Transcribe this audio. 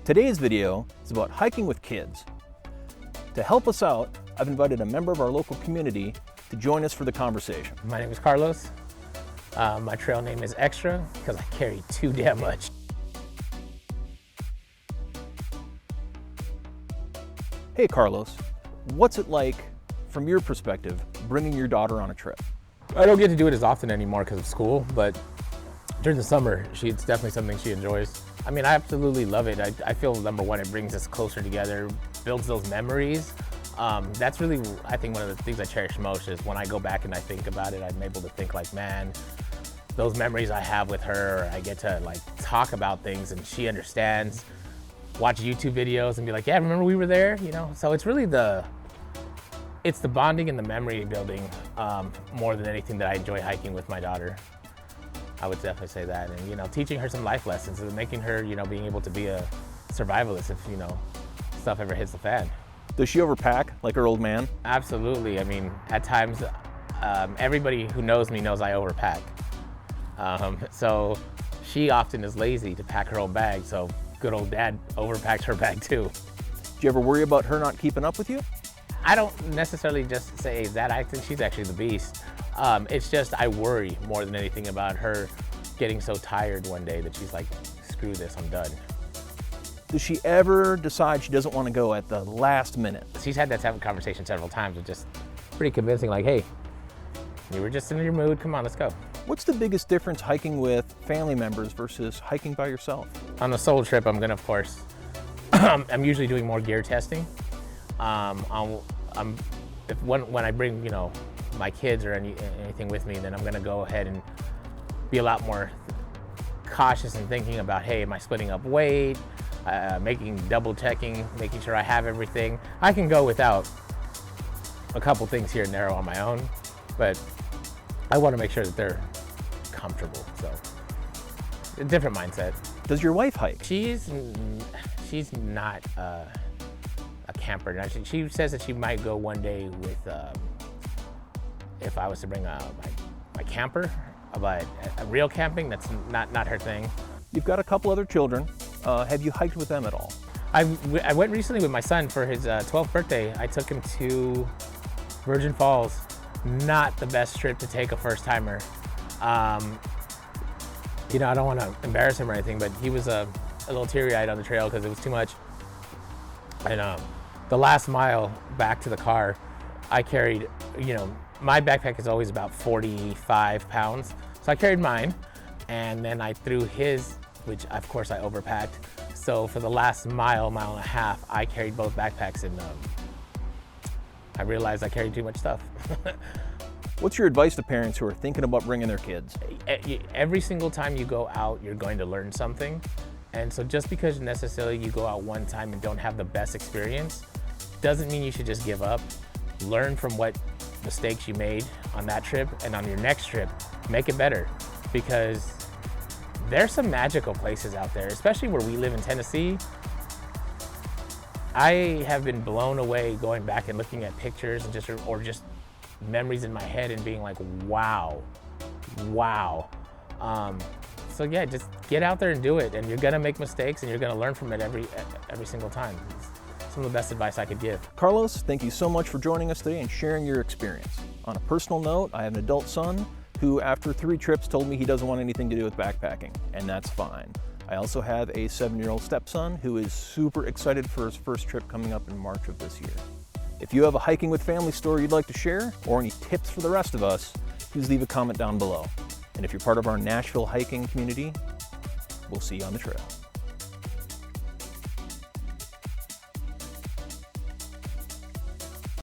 Today's video is about hiking with kids. To help us out, I've invited a member of our local community to join us for the conversation. My name is Carlos. My trail name is Extra because I carry too damn much. Hey Carlos, what's it like, from your perspective, bringing your daughter on a trip? I don't get to do it as often anymore because of school, but during the summer, it's definitely something she enjoys. I mean, I absolutely love it. I feel, number one, it brings us closer together, builds those memories. That's really, I think, one of the things I cherish most is when I go back and I think about it, I'm able to think like, man, those memories I have with her, I get to like talk about things and she understands, watch YouTube videos and be like, yeah, remember we were there, you know? So it's really it's the bonding and the memory building more than anything that I enjoy hiking with my daughter. I would definitely say that. And, you know, teaching her some life lessons and making her, you know, being able to be a survivalist if, you know, stuff ever hits the fan. Does she overpack like her old man? Absolutely. I mean, at times, everybody who knows me knows I overpack. So she often is lazy to pack her own bag. So good old dad overpacks her bag too. Do you ever worry about her not keeping up with you? I don't necessarily just say that. I think she's actually the beast. It's just I worry more than anything about her getting so tired one day that she's like, screw this, I'm done. Does she ever decide she doesn't want to go at the last minute? She's had that type of conversation several times, but just pretty convincing, like, hey, you were just in your mood, come on, let's go. What's the biggest difference hiking with family members versus hiking by yourself? On a solo trip, I'm gonna, of course, I'm usually doing more gear testing. When I bring, you know, my kids or anything with me, then I'm gonna go ahead and be a lot more cautious and thinking about, hey, am I splitting up weight? Double checking, making sure I have everything. I can go without a couple things here and there on my own, but I want to make sure that they're comfortable. So, a different mindset. Does your wife hike? She's not a camper. Now, she says that she might go one day with, if I was to bring my camper, but a real camping, that's not her thing. You've got a couple other children. Have you hiked with them at all? I went recently with my son for his 12th birthday. I took him to Virgin Falls. Not the best trip to take a first timer. You know, I don't want to embarrass him or anything, but he was a little teary-eyed on the trail because it was too much. And the last mile back to the car, I carried, you know, my backpack is always about 45 pounds. So I carried mine, and then I threw his, which of course I overpacked. So for the last mile and a half, I carried both backpacks, and I realized I carried too much stuff. What's your advice to parents who are thinking about bringing their kids? Every single time you go out, you're going to learn something. And so just because necessarily you go out one time and don't have the best experience, doesn't mean you should just give up. Learn from what mistakes you made on that trip, and on your next trip, make it better. Because there's some magical places out there, especially where we live in Tennessee. I have been blown away going back and looking at pictures and just memories in my head and being like, wow. So yeah, just get out there and do it, and you're gonna make mistakes and you're gonna learn from it every single time. It's some of the best advice I could give. Carlos, thank you so much for joining us today and sharing your experience. On a personal note, I have an adult son who, after 3 trips, told me he doesn't want anything to do with backpacking, and that's fine. I also have a 7-year-old stepson who is super excited for his first trip coming up in March of this year. If you have a hiking with family story you'd like to share, or any tips for the rest of us, please leave a comment down below. And if you're part of our Nashville hiking community, we'll see you on the trail.